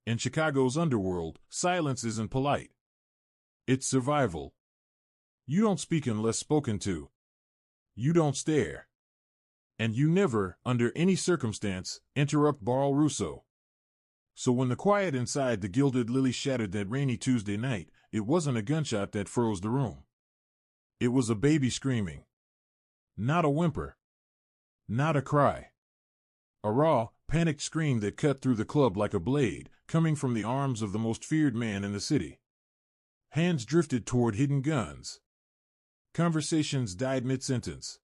In Chicago's underworld, silence isn't polite. It's survival. You don't speak unless spoken to. You don't stare. And you never, under any circumstance, interrupt Barl Russo. So when the quiet inside the Gilded Lily shattered that rainy Tuesday night, it wasn't a gunshot that froze the room. It was a baby screaming. Not a whimper. Not a cry. A raw, panicked scream that cut through the club like a blade, coming from the arms of the most feared man in the city. Hands drifted toward hidden guns. Conversations died mid-sentence.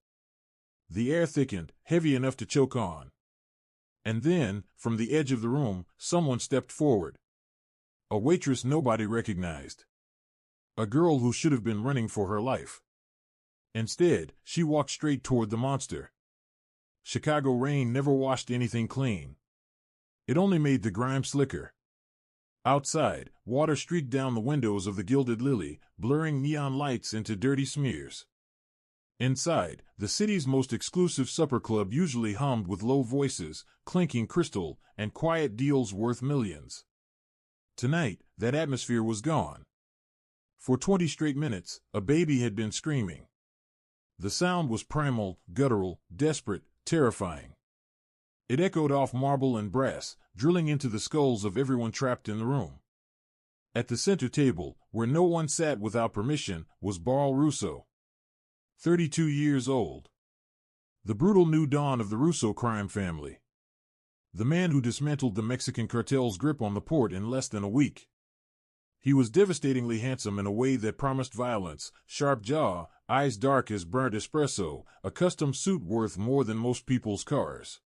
The air thickened, heavy enough to choke on. And then, from the edge of the room, someone stepped forward. A waitress nobody recognized. A girl who should have been running for her life. Instead, she walked straight toward the monster. Chicago rain never washed anything clean. It only made the grime slicker. Outside, water streaked down the windows of the Gilded Lily, blurring neon lights into dirty smears. Inside, the city's most exclusive supper club usually hummed with low voices, clinking crystal, and quiet deals worth millions. Tonight, that atmosphere was gone. For 20 straight minutes, a baby had been screaming. The sound was primal, guttural, desperate, terrifying. It echoed off marble and brass, drilling into the skulls of everyone trapped in the room. At the center table, where no one sat without permission, was Barl Russo. 32 years old. The brutal new dawn of the Russo crime family. The man who dismantled the Mexican cartel's grip on the port in less than a week. He was devastatingly handsome in a way that promised violence, sharp jaw, eyes dark as burnt espresso, a custom suit worth more than most people's cars.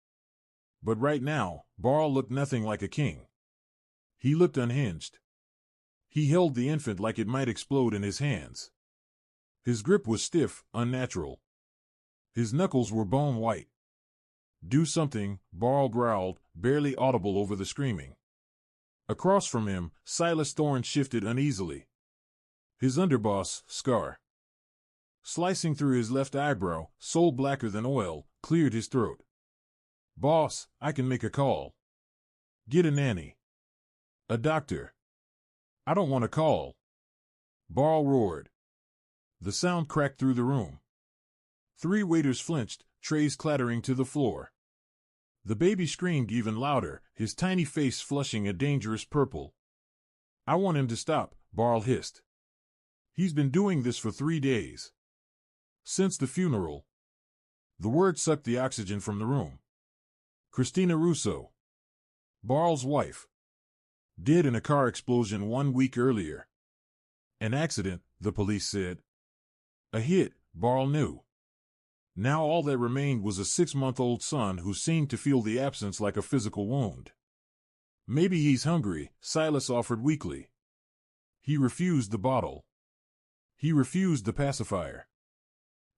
But right now, Barl looked nothing like a king. He looked unhinged. He held the infant like it might explode in his hands. His grip was stiff, unnatural. His knuckles were bone white. "Do something," Barl growled, barely audible over the screaming. Across from him, Silas Thorne shifted uneasily. His underboss, Scar, slicing through his left eyebrow, soul blacker than oil, cleared his throat. "Boss, I can make a call. Get a nanny. A doctor." "I don't want to call." Barl roared. The sound cracked through the room. 3 waiters flinched, trays clattering to the floor. The baby screamed even louder, his tiny face flushing a dangerous purple. "I want him to stop," Barl hissed. "He's been doing this for 3 days. Since the funeral." The word sucked the oxygen from the room. Christina Russo, Barl's wife, dead in a car explosion 1 week earlier. An accident, the police said. A hit, Barl knew. Now all that remained was a 6-month-old son who seemed to feel the absence like a physical wound. "Maybe he's hungry," Silas offered weakly. He refused the bottle. He refused the pacifier.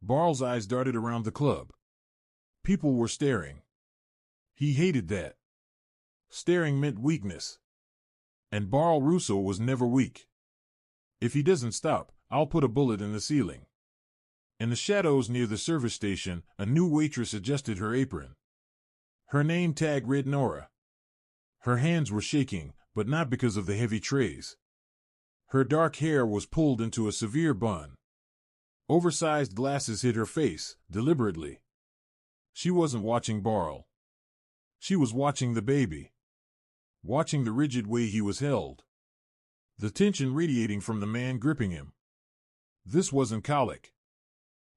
Barl's eyes darted around the club. People were staring. He hated that. Staring meant weakness. And Barl Russo was never weak. "If he doesn't stop, I'll put a bullet in the ceiling." In the shadows near the service station, a new waitress adjusted her apron. Her name tag read Nora. Her hands were shaking, but not because of the heavy trays. Her dark hair was pulled into a severe bun. Oversized glasses hid her face, deliberately. She wasn't watching Barl. She was watching the baby. Watching the rigid way he was held. The tension radiating from the man gripping him. This wasn't colic.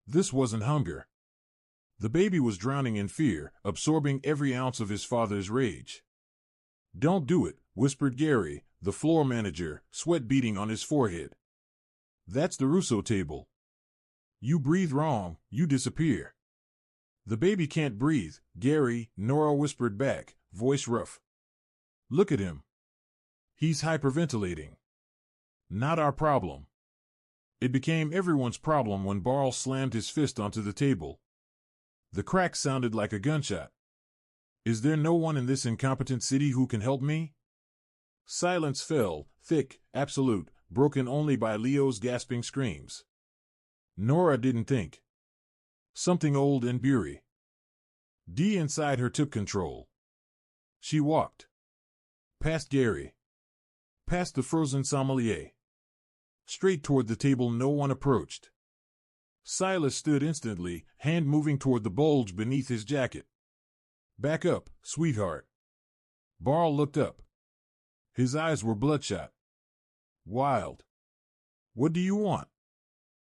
This wasn't hunger. The baby was drowning in fear, absorbing every ounce of his father's rage. "Don't do it," whispered Gary, the floor manager, sweat beading on his forehead. "That's the Russo table. You breathe wrong, you disappear." "The baby can't breathe, Gary," Nora whispered back, voice rough. "Look at him. He's hyperventilating." "Not our problem." It became everyone's problem when Barl slammed his fist onto the table. The crack sounded like a gunshot. "Is there no one in this incompetent city who can help me?" Silence fell, thick, absolute, broken only by Leo's gasping screams. Nora didn't think. Something old and bury. D inside her took control. She walked. Past Gary. past the frozen sommelier. Straight toward the table no one approached. Silas stood instantly, hand moving toward the bulge beneath his jacket. Back up, sweetheart. Barl looked up. His eyes were bloodshot. Wild. What do you want?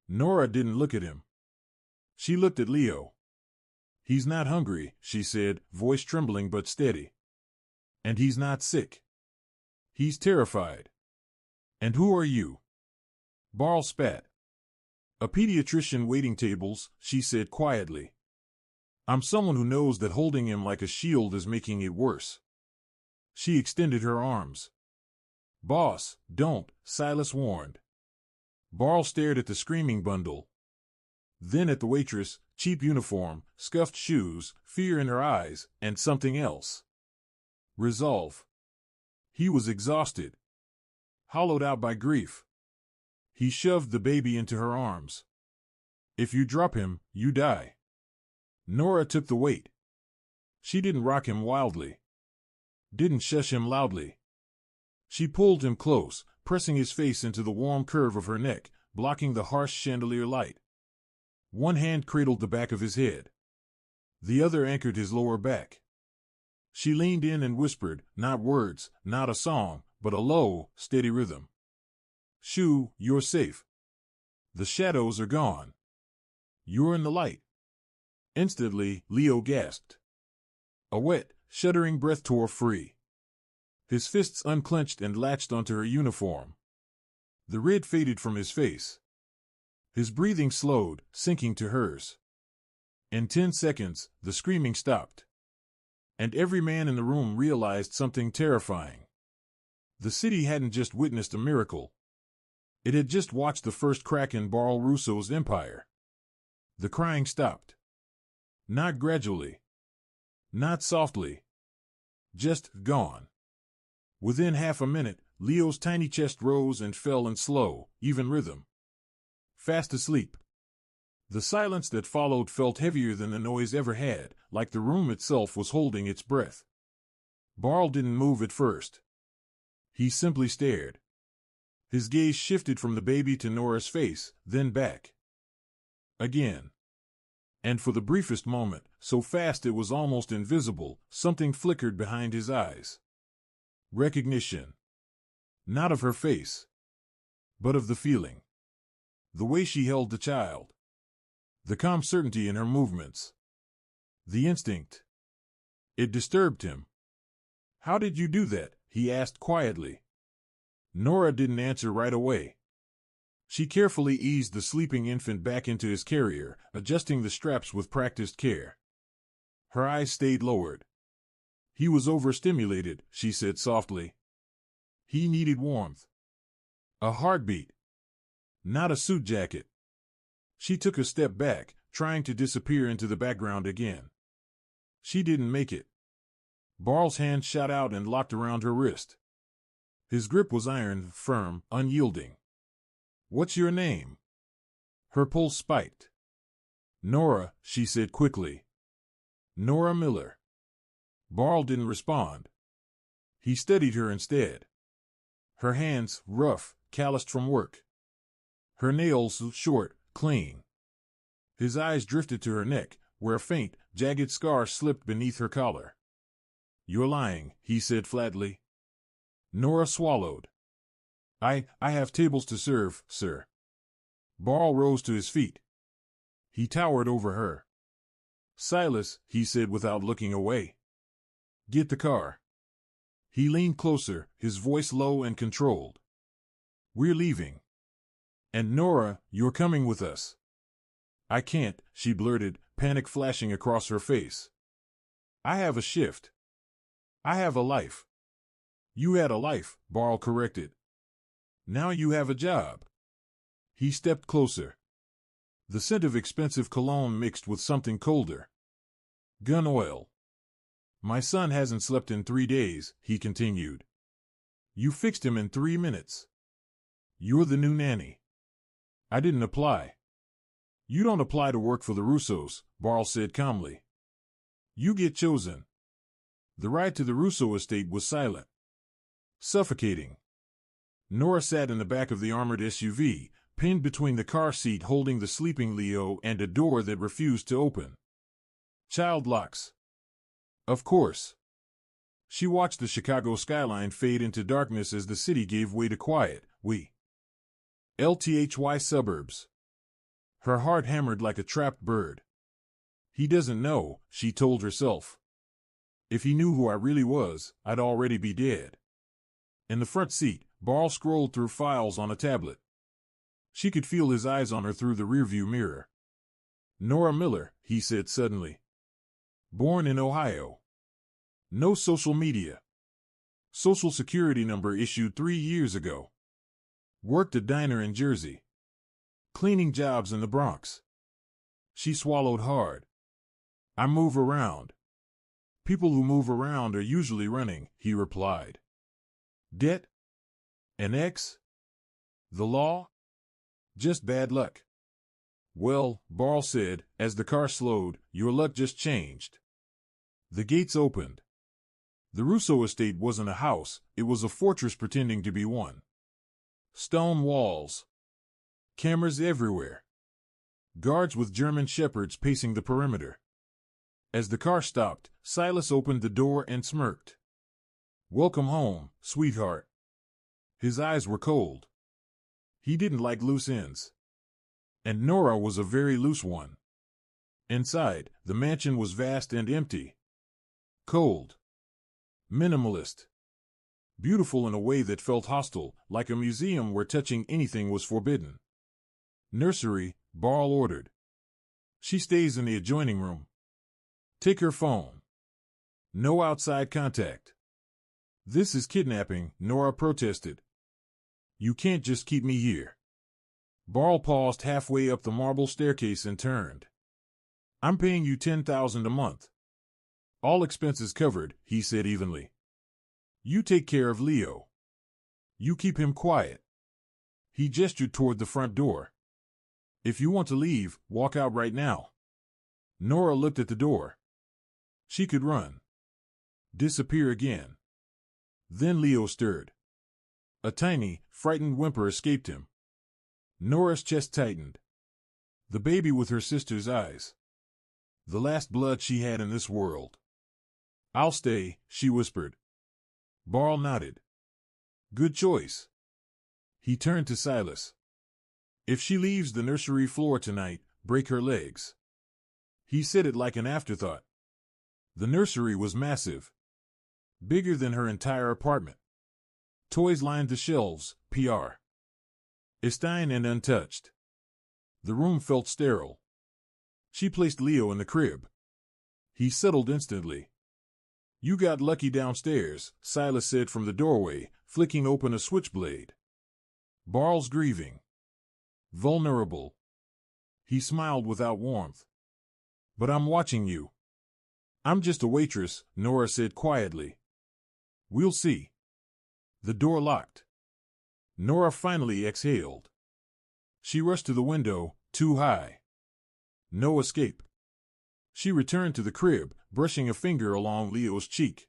Nora didn't look at him. She looked at Leo. He's not hungry, she said, voice trembling but steady. And he's not sick. He's terrified. And who are you? Barl spat. A pediatrician waiting tables, she said quietly. I'm someone who knows that holding him like a shield is making it worse. She extended her arms. Boss, don't, Silas warned. Barl stared at the screaming bundle. Then at the waitress, cheap uniform, scuffed shoes, fear in her eyes, and something else. Resolve. He was exhausted. Hollowed out by grief. He shoved the baby into her arms. If you drop him, you die. Nora took the weight. She didn't rock him wildly. Didn't shush him loudly. She pulled him close, pressing his face into the warm curve of her neck, blocking the harsh chandelier light. One hand cradled the back of his head. The other anchored his lower back. She leaned in and whispered, not words, not a song, but a low, steady rhythm. Shoo, you're safe. The shadows are gone. You're in the light. Instantly, Leo gasped. A wet, shuddering breath tore free. His fists unclenched and latched onto her uniform. The red faded from his face. His breathing slowed, sinking to hers. In 10 seconds, the screaming stopped. And every man in the room realized something terrifying. The city hadn't just witnessed a miracle. It had just watched the first crack in Barl Russo's empire. The crying stopped. Not gradually. Not softly. Just gone. Within half a minute, Leo's tiny chest rose and fell in slow, even rhythm. Fast asleep. The silence that followed felt heavier than the noise ever had, like the room itself was holding its breath. Barl didn't move at first. He simply stared. His gaze shifted from the baby to Nora's face, then back. Again. And for the briefest moment, so fast it was almost invisible, something flickered behind his eyes. Recognition. Not of her face, but of the feeling. The way she held the child. The calm certainty in her movements. The instinct. It disturbed him. How did you do that? He asked quietly. Nora didn't answer right away. She carefully eased the sleeping infant back into his carrier, adjusting the straps with practiced care. Her eyes stayed lowered. He was overstimulated, she said softly. He needed warmth. A heartbeat. Not a suit jacket. She took a step back, trying to disappear into the background again. She didn't make it. Barl's hand shot out and locked around her wrist. His grip was iron, firm, unyielding. What's your name? Her pulse spiked. Nora, she said quickly. Nora Miller. Barl didn't respond. He studied her instead. Her hands, rough, calloused from work. Her nails, short, clean. His eyes drifted to her neck, where a faint, jagged scar slipped beneath her collar. You're lying, he said flatly. Nora swallowed. I have tables to serve, sir. Barl rose to his feet. He towered over her. Silas, he said without looking away. Get the car. He leaned closer, his voice low and controlled. We're leaving. And Nora, you're coming with us. I can't, she blurted, panic flashing across her face. I have a shift. I have a life. You had a life, Barl corrected. Now you have a job. He stepped closer. The scent of expensive cologne mixed with something colder. Gun oil. My son hasn't slept in 3 days, he continued. You fixed him in 3 minutes. You're the new nanny. I didn't apply. You don't apply to work for the Russos, Barl said calmly. You get chosen. The ride to the Russo estate was silent. Suffocating. Nora sat in the back of the armored SUV, pinned between the car seat holding the sleeping Leo and a door that refused to open. Child locks. Of course. She watched the Chicago skyline fade into darkness as the city gave way to quiet. LTHY suburbs. Her heart hammered like a trapped bird. He doesn't know, she told herself. If he knew who I really was, I'd already be dead. In the front seat, Barl scrolled through files on a tablet. She could feel his eyes on her through the rearview mirror. Nora Miller, he said suddenly. Born in Ohio. No social media. Social security number issued 3 years ago. Worked a diner in Jersey. Cleaning jobs in the Bronx. She swallowed hard. I move around. People who move around are usually running, he replied. Debt? An ex? The law? Just bad luck. Well, Barl said, as the car slowed, your luck just changed. The gates opened. The Russo estate wasn't a house, it was a fortress pretending to be one. Stone walls. Cameras everywhere. Guards with German shepherds pacing the perimeter. As the car stopped, Silas opened the door and smirked. Welcome home, sweetheart. His eyes were cold. He didn't like loose ends. And Nora was a very loose one. Inside, the mansion was vast and empty. Cold. Minimalist. Beautiful in a way that felt hostile, like a museum where touching anything was forbidden. Nursery, Barl ordered. She stays in the adjoining room. Take her phone. No outside contact. This is kidnapping, Nora protested. You can't just keep me here. Barl paused halfway up the marble staircase and turned. I'm paying you $10,000 a month. All expenses covered, he said evenly. You take care of Leo. You keep him quiet. He gestured toward the front door. If you want to leave, walk out right now. Nora looked at the door. She could run. Disappear again. Then Leo stirred. A tiny, frightened whimper escaped him. Nora's chest tightened. The baby with her sister's eyes. The last blood she had in this world. I'll stay, she whispered. Barl nodded. Good choice. He turned to Silas. If she leaves the nursery floor tonight, break her legs. He said it like an afterthought. The nursery was massive. Bigger than her entire apartment. Toys lined the shelves, PR. Pristine and untouched. The room felt sterile. She placed Leo in the crib. He settled instantly. You got lucky downstairs, Silas said from the doorway, flicking open a switchblade. Barl's grieving. Vulnerable. He smiled without warmth. But I'm watching you. I'm just a waitress, Nora said quietly. We'll see. The door locked. Nora finally exhaled. She rushed to the window, too high. No escape. She returned to the crib, brushing a finger along Leo's cheek.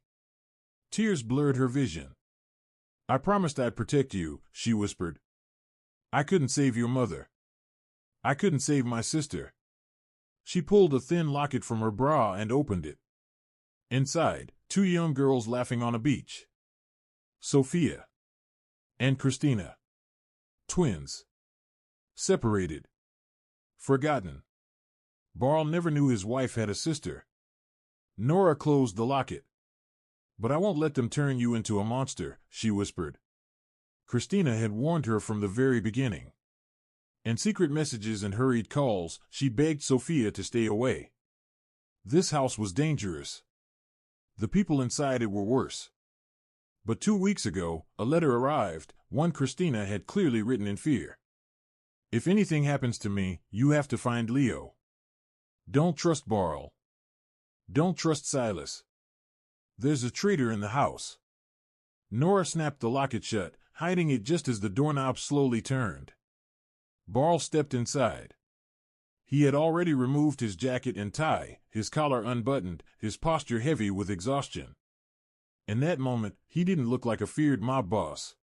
Tears blurred her vision. I promised I'd protect you, she whispered. I couldn't save your mother. I couldn't save my sister. She pulled a thin locket from her bra and opened it. Inside, 2 young girls laughing on a beach. Sophia. And Christina. Twins. Separated. Forgotten. Barl never knew his wife had a sister. Nora closed the locket. But I won't let them turn you into a monster, she whispered. Christina had warned her from the very beginning. In secret messages and hurried calls, she begged Sophia to stay away. This house was dangerous. The people inside it were worse. But 2 weeks ago, a letter arrived, one Christina had clearly written in fear. If anything happens to me, you have to find Leo. Don't trust Barl. Don't trust Silas. There's a traitor in the house. Nora snapped the locket shut, hiding it just as the doorknob slowly turned. Barl stepped inside. He had already removed his jacket and tie, his collar unbuttoned, his posture heavy with exhaustion. In that moment, he didn't look like a feared mob boss.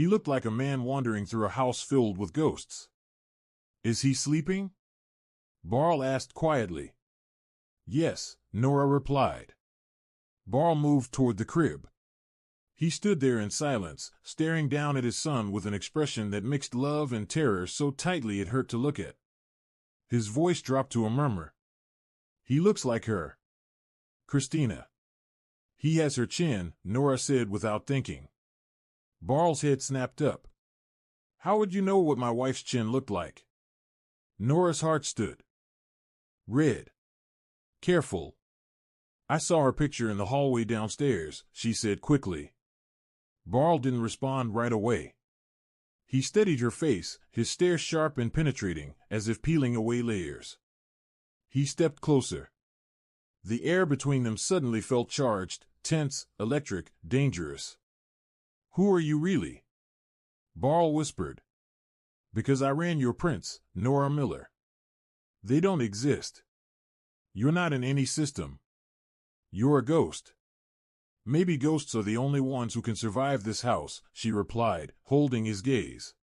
He looked like a man wandering through a house filled with ghosts. Is he sleeping? Barl asked quietly. Yes, Nora replied. Barl moved toward the crib. He stood there in silence, staring down at his son with an expression that mixed love and terror so tightly it hurt to look at. His voice dropped to a murmur. He looks like her. Christina. He has her chin, Nora said without thinking. Barl's head snapped up. How would you know what my wife's chin looked like? Nora's heart stood. Red. Careful. I saw her picture in the hallway downstairs, she said quickly. Barl didn't respond right away. He steadied her face, his stare sharp and penetrating, as if peeling away layers. He stepped closer. The air between them suddenly felt charged, tense, electric, dangerous. Who are you really? Barl whispered. Because I ran your prints, Nora Miller. They don't exist. You're not in any system. You're a ghost. Maybe ghosts are the only ones who can survive this house, she replied, holding his gaze.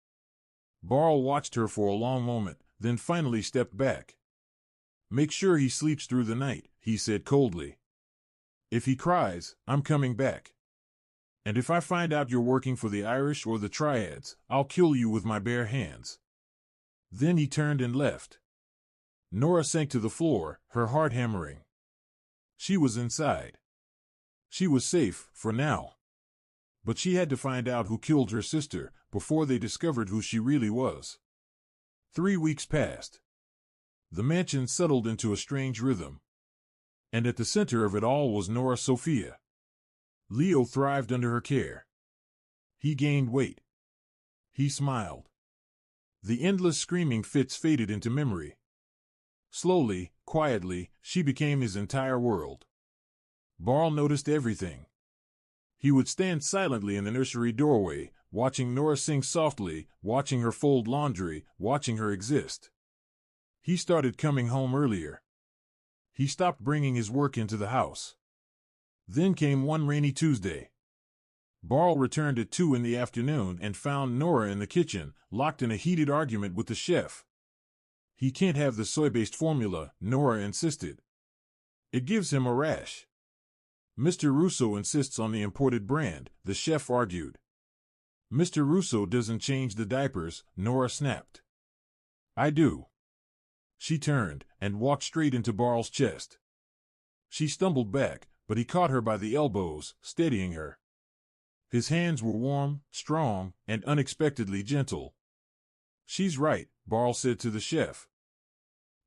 Barl watched her for a long moment, then finally stepped back. Make sure he sleeps through the night, he said coldly. If he cries, I'm coming back. And if I find out you're working for the Irish or the Triads, I'll kill you with my bare hands. Then he turned and left. Nora sank to the floor, her heart hammering. She was inside. She was safe, for now. But she had to find out who killed her sister, before they discovered who she really was. 3 weeks passed. The mansion settled into a strange rhythm. And at the center of it all was Nora Sophia. Leo thrived under her care. He gained weight. He smiled. The endless screaming fits faded into memory. Slowly, quietly, she became his entire world. Barl noticed everything. He would stand silently in the nursery doorway, watching Nora sing softly, watching her fold laundry, watching her exist. He started coming home earlier. He stopped bringing his work into the house. Then came one rainy Tuesday. Barl returned at 2 in the afternoon and found Nora in the kitchen, locked in a heated argument with the chef. He can't have the soy-based formula, Nora insisted. It gives him a rash. Mr. Russo insists on the imported brand, the chef argued. Mr. Russo doesn't change the diapers, Nora snapped. I do. She turned and walked straight into Barl's chest. She stumbled back, but he caught her by the elbows, steadying her. His hands were warm, strong, and unexpectedly gentle. She's right, Barl said to the chef.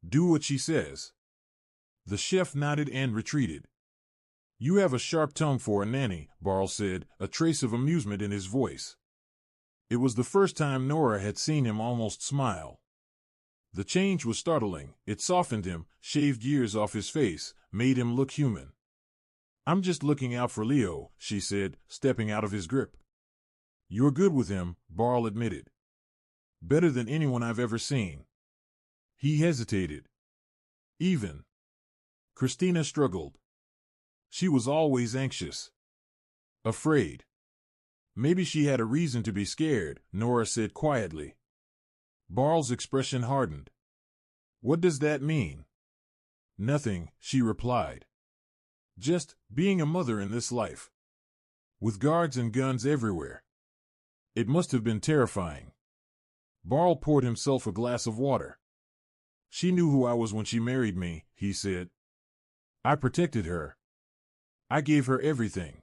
Do what she says. The chef nodded and retreated. You have a sharp tongue for a nanny, Barl said, a trace of amusement in his voice. It was the first time Nora had seen him almost smile. The change was startling. It softened him, shaved years off his face, made him look human. I'm just looking out for Leo, she said, stepping out of his grip. You're good with him, Barl admitted. Better than anyone I've ever seen. He hesitated. Even. Christina struggled. She was always anxious. Afraid. Maybe she had a reason to be scared, Nora said quietly. Barl's expression hardened. What does that mean? Nothing, she replied. Just being a mother in this life. With guards and guns everywhere. It must have been terrifying. Barl poured himself a glass of water. She knew who I was when she married me, he said. I protected her. I gave her everything.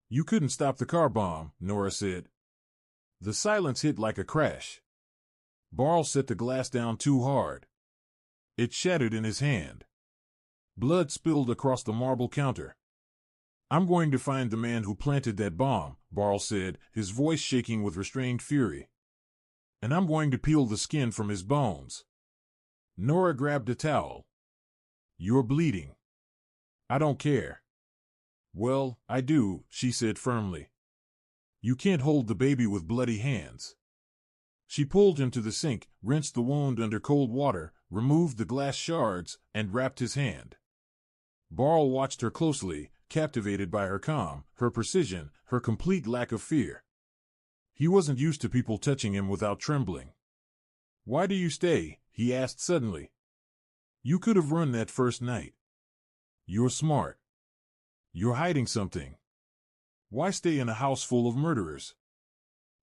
You couldn't stop the car bomb, Nora said. The silence hit like a crash. Barl set the glass down too hard. It shattered in his hand. Blood spilled across the marble counter. I'm going to find the man who planted that bomb, Barl said, his voice shaking with restrained fury. And I'm going to peel the skin from his bones. Nora grabbed a towel. You're bleeding. I don't care. Well, I do, she said firmly. You can't hold the baby with bloody hands. She pulled him to the sink, rinsed the wound under cold water, removed the glass shards, and wrapped his hand. Barl watched her closely, captivated by her calm, her precision, her complete lack of fear. He wasn't used to people touching him without trembling. "Why do you stay?" he asked suddenly. "You could have run that first night. You're smart. You're hiding something. Why stay in a house full of murderers?"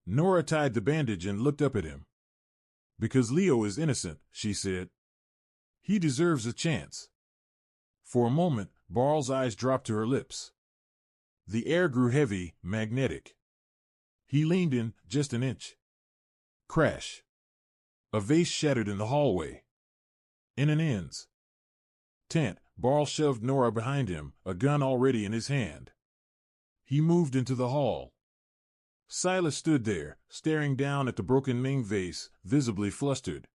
Nora tied the bandage and looked up at him. "Because Leo is innocent," she said. "He deserves a chance." For a moment, Barl's eyes dropped to her lips. The air grew heavy, magnetic. He leaned in, just an inch. Crash. A vase shattered in the hallway. In an inn's tent, Barl shoved Nora behind him, a gun already in his hand. He moved into the hall. Silas stood there, staring down at the broken Ming vase, visibly flustered.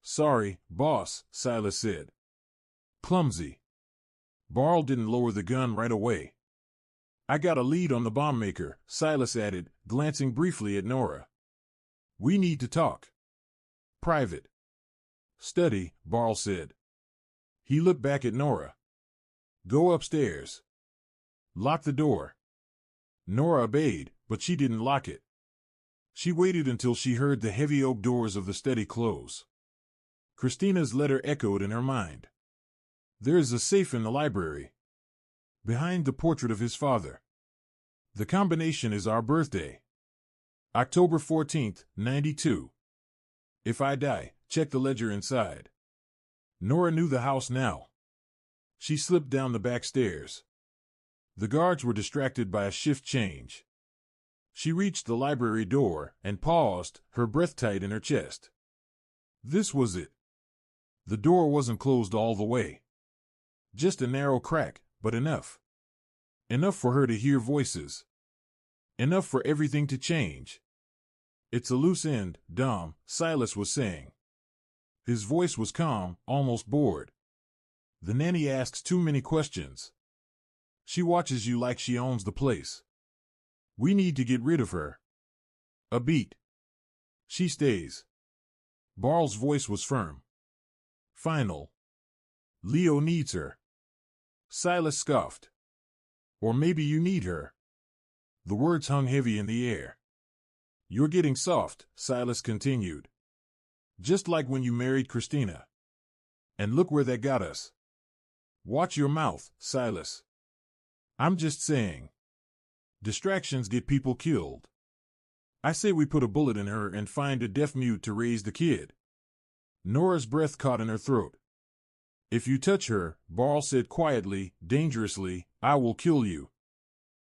"Sorry, boss," Silas said. "Clumsy." Barl didn't lower the gun right away. "I got a lead on the bomb maker," Silas added, glancing briefly at Nora. "We need to talk." "Private." "Study," Barl said. He looked back at Nora. "Go upstairs. Lock the door." Nora obeyed, but she didn't lock it. She waited until she heard the heavy oak doors of the study close. Christina's letter echoed in her mind. "There is a safe in the library. Behind the portrait of his father. The combination is our birthday. October 14th, 92. If I die, check the ledger inside." Nora knew the house now. She slipped down the back stairs. The guards were distracted by a shift change. She reached the library door and paused, her breath tight in her chest. This was it. The door wasn't closed all the way. Just a narrow crack, but enough. Enough for her to hear voices. Enough for everything to change. "It's a loose end, Dom," Silas was saying. His voice was calm, almost bored. "The nanny asks too many questions. She watches you like she owns the place. We need to get rid of her. A beat. She stays." Barl's voice was firm. Final. "Leo needs her." Silas scoffed. "Or maybe you need her." The words hung heavy in the air. "You're getting soft," Silas continued. "Just like when you married Christina. And look where that got us." "Watch your mouth, Silas." "I'm just saying. Distractions get people killed. I say we put a bullet in her and find a deaf mute to raise the kid." Nora's breath caught in her throat. "If you touch her," Barl said quietly, dangerously, "I will kill you."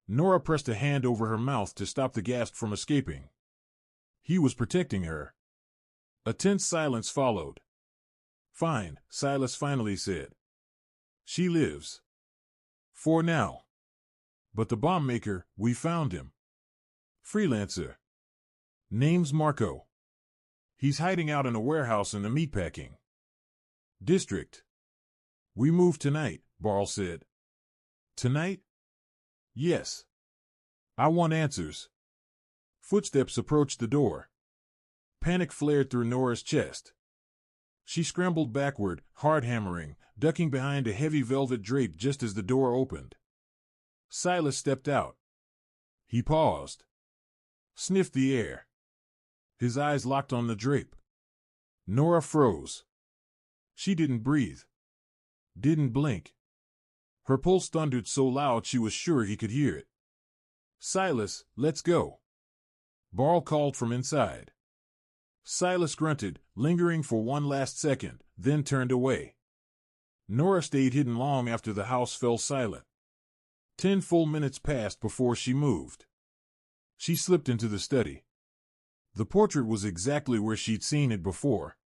Nora pressed a hand over her mouth to stop the gasp from escaping. He was protecting her. A tense silence followed. "Fine," Silas finally said. "She lives. For now. But the bomb maker, we found him. Freelancer. Name's Marco. He's hiding out in a warehouse in the meatpacking district. We move tonight," Barl said. "Tonight?" "Yes. I want answers." Footsteps approached the door. Panic flared through Nora's chest. She scrambled backward, hard hammering, ducking behind a heavy velvet drape just as the door opened. Silas stepped out. He paused. Sniffed the air. His eyes locked on the drape. Nora froze. She didn't breathe. Didn't blink. Her pulse thundered so loud she was sure he could hear it. "Silas, let's go," Barl called from inside. Silas grunted, lingering for one last second, then turned away. Nora stayed hidden long after the house fell silent. 10 full minutes passed before she moved. She slipped into the study. The portrait was exactly where she'd seen it before.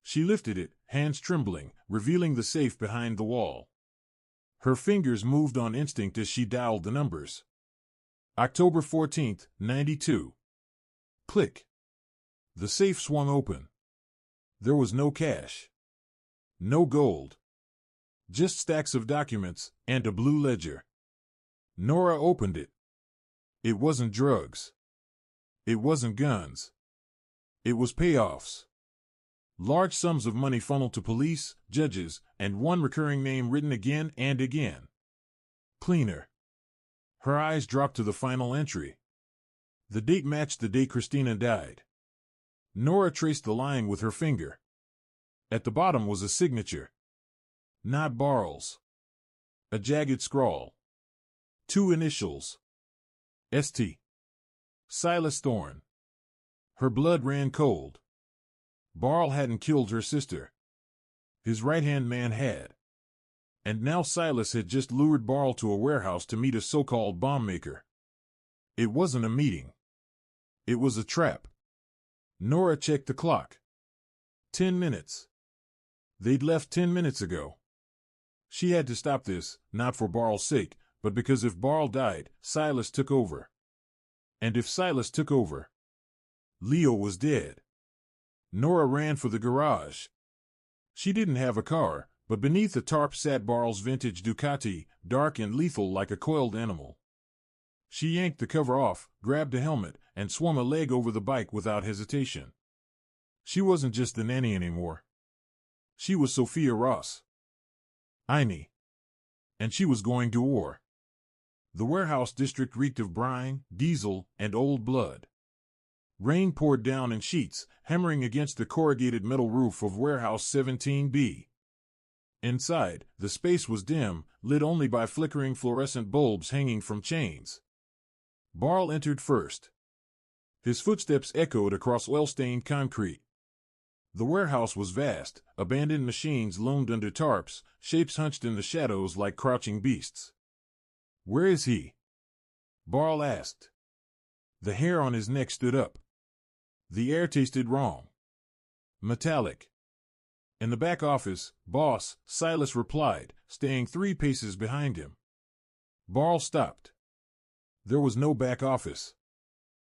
She lifted it, hands trembling, revealing the safe behind the wall. Her fingers moved on instinct as she dialed the numbers. October 14th, 92. Click. The safe swung open. There was no cash. No gold. Just stacks of documents and a blue ledger. Nora opened it. It wasn't drugs. It wasn't guns. It was payoffs. Large sums of money funneled to police, judges, and one recurring name written again and again. Cleaner. Her eyes dropped to the final entry. The date matched the day Christina died. Nora traced the line with her finger. At the bottom was a signature. Not Barl's. A jagged scrawl. 2 initials. St. Silas Thorne. Her blood ran cold. Barl hadn't killed her sister. His right-hand man had. And now Silas had just lured Barl to a warehouse to meet a so-called bomb maker. It wasn't a meeting. It was a trap. Nora checked the clock. 10 minutes. They'd left 10 minutes ago. She had to stop this, not for Barl's sake, but because if Barl died, Silas took over. And if Silas took over, Leo was dead. Nora ran for the garage. She didn't have a car, but beneath the tarp sat Barl's vintage Ducati, dark and lethal like a coiled animal. She yanked the cover off, grabbed a helmet, and swung a leg over the bike without hesitation. She wasn't just the nanny anymore. She was Sophia Ross. Eine. And she was going to war. The warehouse district reeked of brine, diesel, and old blood. Rain poured down in sheets, hammering against the corrugated metal roof of Warehouse 17B. Inside, the space was dim, lit only by flickering fluorescent bulbs hanging from chains. Barl entered first. His footsteps echoed across oil-stained concrete. The warehouse was vast, abandoned machines loomed under tarps, shapes hunched in the shadows like crouching beasts. "Where is he?" Barl asked. The hair on his neck stood up. The air tasted wrong. Metallic. In the back office, boss, Silas replied, staying 3 paces behind him. Barl stopped. There was no back office.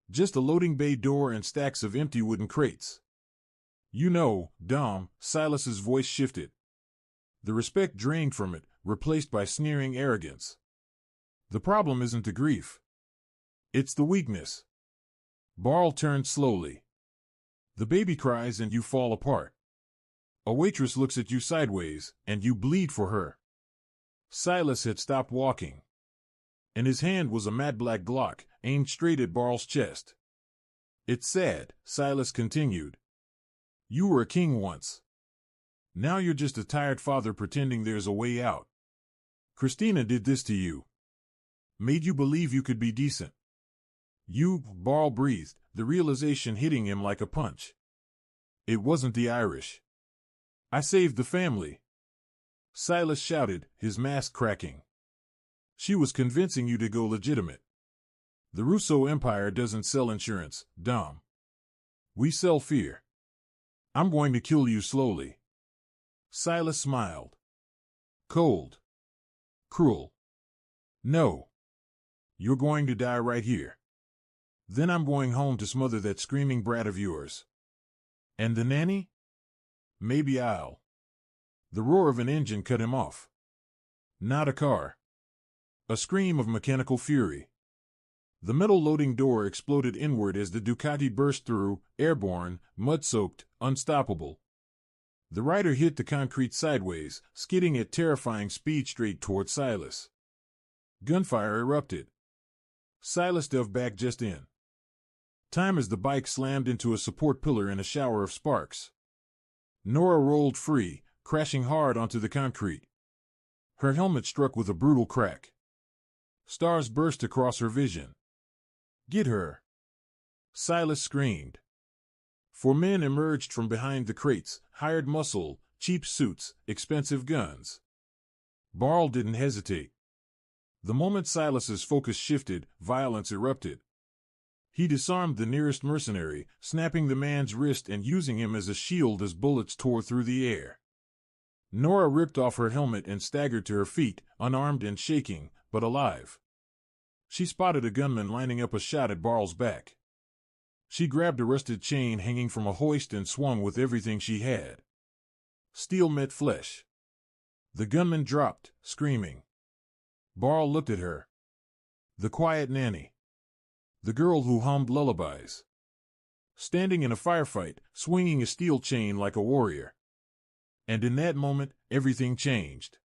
Just a loading bay door and stacks of empty wooden crates. "You know, Dom," Silas's voice shifted. The respect drained from it, replaced by sneering arrogance. "The problem isn't the grief. It's the weakness." Barl turned slowly. "The baby cries and you fall apart. A waitress looks at you sideways, and you bleed for her." Silas had stopped walking. In his hand was a matte black Glock, aimed straight at Barl's chest. "It's sad," Silas continued. "You were a king once. Now you're just a tired father pretending there's a way out. Christina did this to you. Made you believe you could be decent. Barl breathed, the realization hitting him like a punch. "It wasn't the Irish. I saved the family." Silas shouted, his mask cracking. "She was convincing you to go legitimate. The Russo Empire doesn't sell insurance, Dom. We sell fear. I'm going to kill you slowly." Silas smiled. Cold. Cruel. "No. You're going to die right here. Then I'm going home to smother that screaming brat of yours. And the nanny? Maybe I'll." The roar of an engine cut him off. Not a car. A scream of mechanical fury. The metal loading door exploded inward as the Ducati burst through, airborne, mud-soaked, unstoppable. The rider hit the concrete sideways, skidding at terrifying speed straight toward Silas. Gunfire erupted. Silas dove back just in time as the bike slammed into a support pillar in a shower of sparks. Nora rolled free, crashing hard onto the concrete. Her helmet struck with a brutal crack. Stars burst across her vision. "Get her!" Silas screamed. 4 men emerged from behind the crates, hired muscle, cheap suits, expensive guns. Barl didn't hesitate. The moment Silas's focus shifted, violence erupted. He disarmed the nearest mercenary, snapping the man's wrist and using him as a shield as bullets tore through the air. Nora ripped off her helmet and staggered to her feet, unarmed and shaking, but alive. She spotted a gunman lining up a shot at Barl's back. She grabbed a rusted chain hanging from a hoist and swung with everything she had. Steel met flesh. The gunman dropped, screaming. Barl looked at her. The quiet nanny. The girl who hummed lullabies. Standing in a firefight, swinging a steel chain like a warrior. And in that moment, everything changed.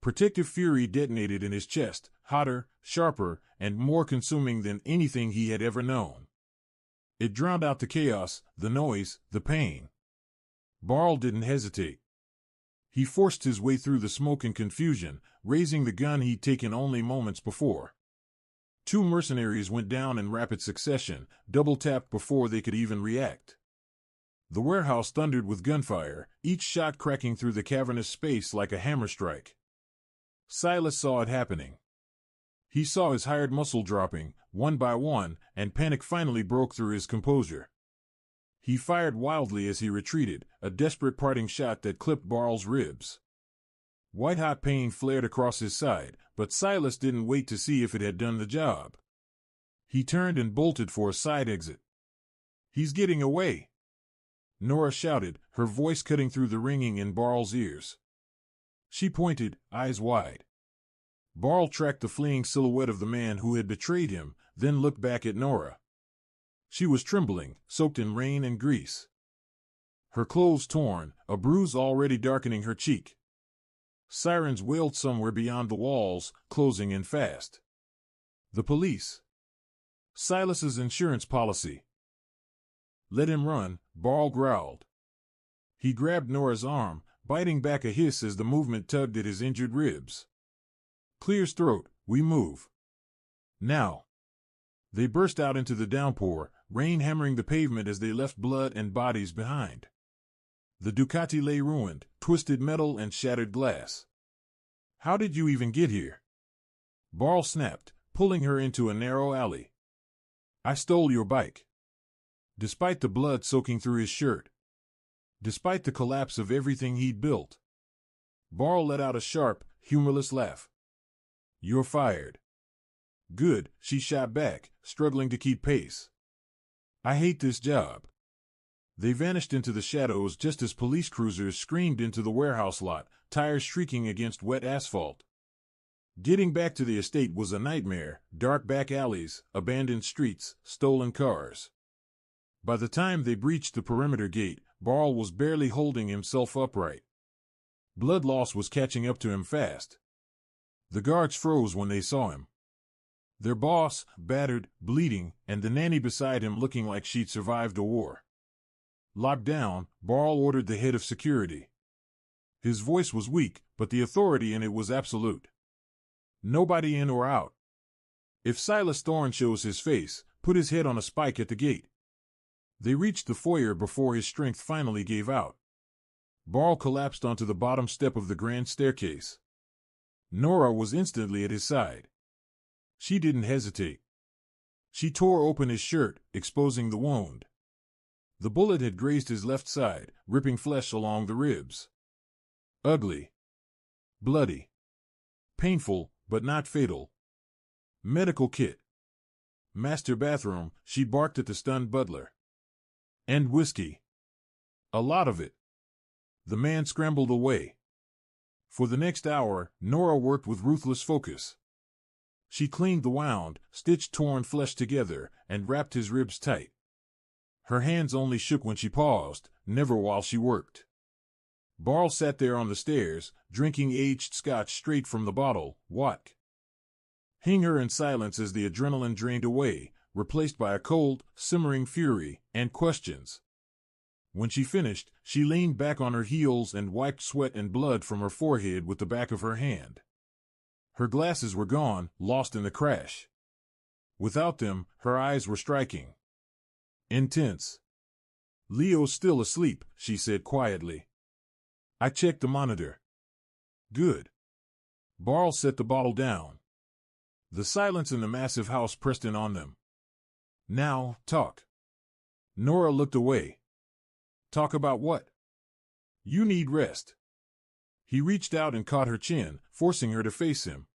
Protective fury detonated in his chest, hotter, sharper, and more consuming than anything he had ever known. It drowned out the chaos, the noise, the pain. Barl didn't hesitate. He forced his way through the smoke and confusion, raising the gun he'd taken only moments before. 2 mercenaries went down in rapid succession, double-tapped before they could even react. The warehouse thundered with gunfire, each shot cracking through the cavernous space like a hammer strike. Silas saw it happening. He saw his hired muscle dropping, one by one, and panic finally broke through his composure. He fired wildly as he retreated, a desperate parting shot that clipped Barl's ribs. White-hot pain flared across his side, but Silas didn't wait to see if it had done the job. He turned and bolted for a side exit. "He's getting away!" Nora shouted, her voice cutting through the ringing in Barl's ears. She pointed, eyes wide. Barl tracked the fleeing silhouette of the man who had betrayed him, then looked back at Nora. She was trembling, soaked in rain and grease. Her clothes torn, a bruise already darkening her cheek. Sirens wailed somewhere beyond the walls, closing in fast. The police. Silas's insurance policy. "Let him run," Barl growled. He grabbed Nora's arm, biting back a hiss as the movement tugged at his injured ribs. "Clear's throat, we move. Now." They burst out into the downpour, rain hammering the pavement as they left blood and bodies behind. The Ducati lay ruined, twisted metal and shattered glass. "How did you even get here?" Barl snapped, pulling her into a narrow alley. "I stole your bike." Despite the blood soaking through his shirt. Despite the collapse of everything he'd built. Barl let out a sharp, humorless laugh. "You're fired." "Good," she shot back, struggling to keep pace. "I hate this job." They vanished into the shadows just as police cruisers screamed into the warehouse lot, tires shrieking against wet asphalt. Getting back to the estate was a nightmare, dark back alleys, abandoned streets, stolen cars. By the time they breached the perimeter gate, Barl was barely holding himself upright. Blood loss was catching up to him fast. The guards froze when they saw him. Their boss, battered, bleeding, and the nanny beside him looking like she'd survived a war. "Locked down," Barl ordered the head of security. His voice was weak, but the authority in it was absolute. "Nobody in or out. If Silas Thorne shows his face, put his head on a spike at the gate." They reached the foyer before his strength finally gave out. Barl collapsed onto the bottom step of the grand staircase. Nora was instantly at his side. She didn't hesitate. She tore open his shirt, exposing the wound. The bullet had grazed his left side, ripping flesh along the ribs. Ugly. Bloody. Painful, but not fatal. "Medical kit." "Master bathroom," she barked at the stunned butler. "And whiskey." "A lot of it." The man scrambled away. For the next hour, Nora worked with ruthless focus. She cleaned the wound, stitched torn flesh together, and wrapped his ribs tight. Her hands only shook when she paused, never while she worked. Barl sat there on the stairs, drinking aged scotch straight from the bottle, watching her in silence as the adrenaline drained away, replaced by a cold, simmering fury and questions. When she finished, she leaned back on her heels and wiped sweat and blood from her forehead with the back of her hand. Her glasses were gone, lost in the crash. Without them, her eyes were striking. Intense. "Leo's still asleep," she said quietly. "I checked the monitor." "Good." Barl set the bottle down. The silence in the massive house pressed in on them. "Now, talk." Nora looked away. "Talk about what?" "You need rest." He reached out and caught her chin, forcing her to face him.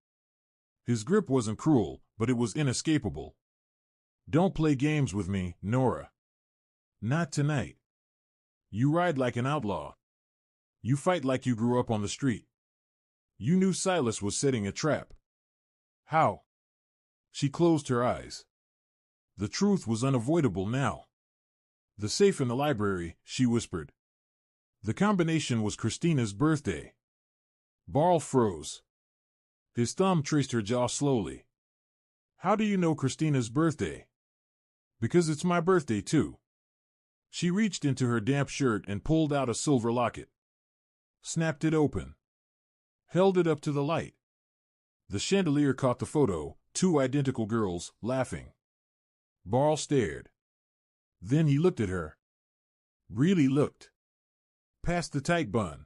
His grip wasn't cruel, but it was inescapable. "Don't play games with me, Nora. Not tonight. You ride like an outlaw. You fight like you grew up on the street. You knew Silas was setting a trap." "How?" She closed her eyes. The truth was unavoidable now. "The safe in the library," she whispered. The combination was Christina's birthday. Barl froze. His thumb traced her jaw slowly. How do you know Christina's birthday? Because it's my birthday, too. She reached into her damp shirt and pulled out a silver locket. Snapped it open. Held it up to the light. The chandelier caught the photo, two identical girls, laughing. Barl stared. Then he looked at her. Really looked. Past the tight bun.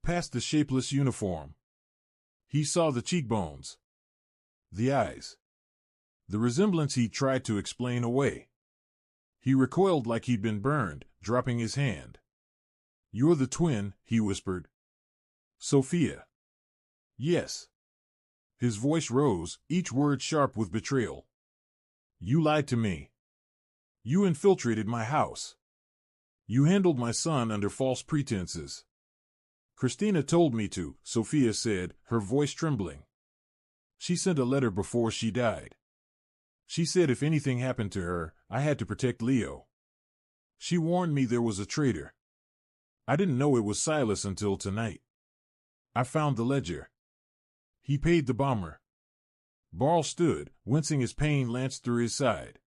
Past the shapeless uniform. He saw the cheekbones. The eyes. The resemblance he tried to explain away. He recoiled like he'd been burned, dropping his hand. You're the twin, he whispered. Sophia. Yes. His voice rose, each word sharp with betrayal. You lied to me. You infiltrated my house. You handled my son under false pretenses. Christina told me to, Sophia said, her voice trembling. She sent a letter before she died. She said if anything happened to her, I had to protect Leo. She warned me there was a traitor. I didn't know it was Silas until tonight. I found the ledger. He paid the bomber. Barl stood, wincing as pain lanced through his side.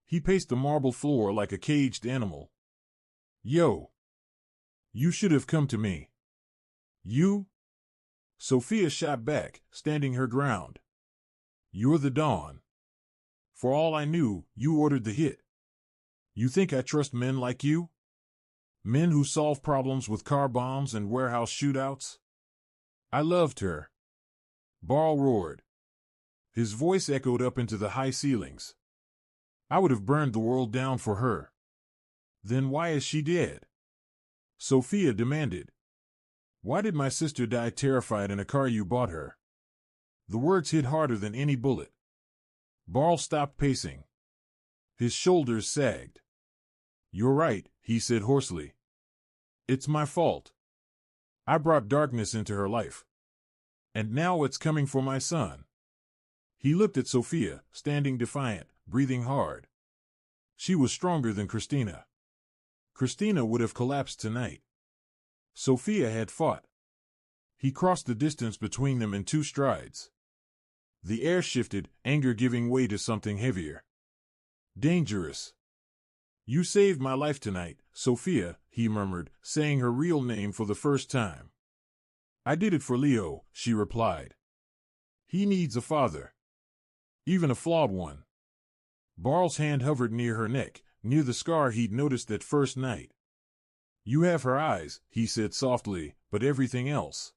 He paced the marble floor like a caged animal. Yo! You should have come to me. You? Sophia shot back, standing her ground. You're the Dawn. For all I knew, you ordered the hit. You think I trust men like you? Men who solve problems with car bombs and warehouse shootouts? I loved her. Barl roared. His voice echoed up into the high ceilings. I would have burned the world down for her. Then why is she dead? Sophia demanded. Why did my sister die terrified in a car you bought her? The words hit harder than any bullet. Barl stopped pacing. His shoulders sagged. You're right, he said hoarsely. It's my fault. I brought darkness into her life. And now it's coming for my son. He looked at Sophia, standing defiant, breathing hard. She was stronger than Christina. Christina would have collapsed tonight. Sophia had fought. He crossed the distance between them in 2 strides. The air shifted, anger giving way to something heavier. Dangerous. You saved my life tonight, Sophia, he murmured, saying her real name for the first time. I did it for Leo, she replied. He needs a father. Even a flawed one. Barl's hand hovered near her neck, near the scar he'd noticed that first night. You have her eyes, he said softly, but everything else.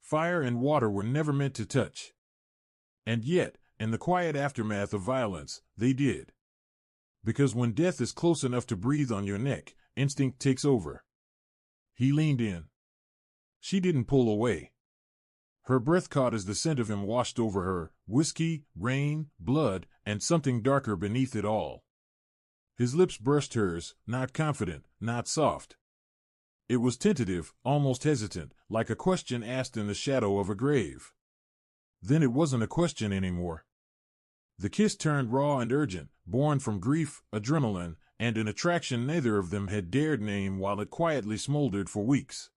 Fire and water were never meant to touch. And yet, in the quiet aftermath of violence, they did. Because when death is close enough to breathe on your neck, instinct takes over. He leaned in. She didn't pull away. Her breath caught as the scent of him washed over her, whiskey, rain, blood, and something darker beneath it all. His lips brushed hers, not confident, not soft. It was tentative, almost hesitant, like a question asked in the shadow of a grave. Then it wasn't a question anymore. The kiss turned raw and urgent, born from grief, adrenaline, and an attraction neither of them had dared name while it quietly smoldered for weeks.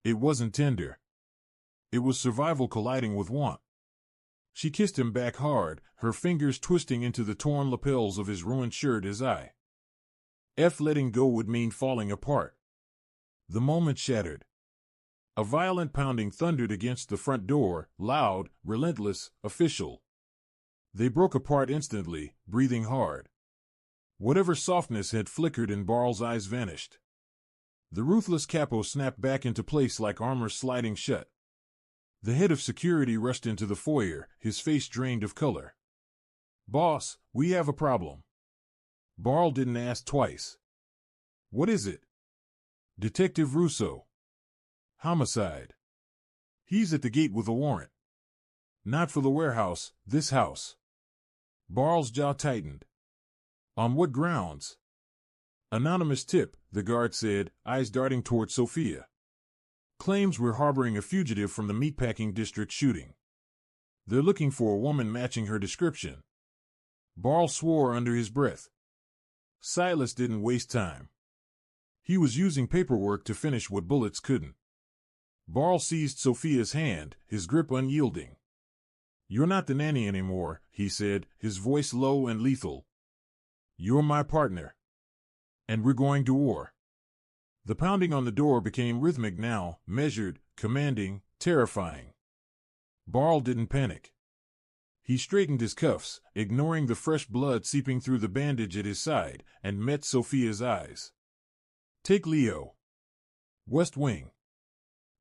It wasn't tender. It was survival colliding with want. She kissed him back hard, her fingers twisting into the torn lapels of his ruined shirt as letting go would mean falling apart. The moment shattered. A violent pounding thundered against the front door, loud, relentless, official. They broke apart instantly, breathing hard. Whatever softness had flickered in Barl's eyes vanished. The ruthless capo snapped back into place like armor sliding shut. The head of security rushed into the foyer, his face drained of color. Boss, we have a problem. Barl didn't ask twice. What is it? Detective Russo. Homicide. He's at the gate with a warrant. Not for the warehouse, this house. Barl's jaw tightened. On what grounds? Anonymous tip, the guard said, eyes darting toward Sophia. Claims we're harboring a fugitive from the meatpacking district shooting. They're looking for a woman matching her description. Barl swore under his breath. Silas didn't waste time. He was using paperwork to finish what bullets couldn't. Barl seized Sophia's hand, his grip unyielding. "You're not the nanny anymore," he said, his voice low and lethal. "You're my partner. And we're going to war." The pounding on the door became rhythmic now, measured, commanding, terrifying. Barl didn't panic. He straightened his cuffs, ignoring the fresh blood seeping through the bandage at his side, and met Sophia's eyes. "Take Leo. West Wing.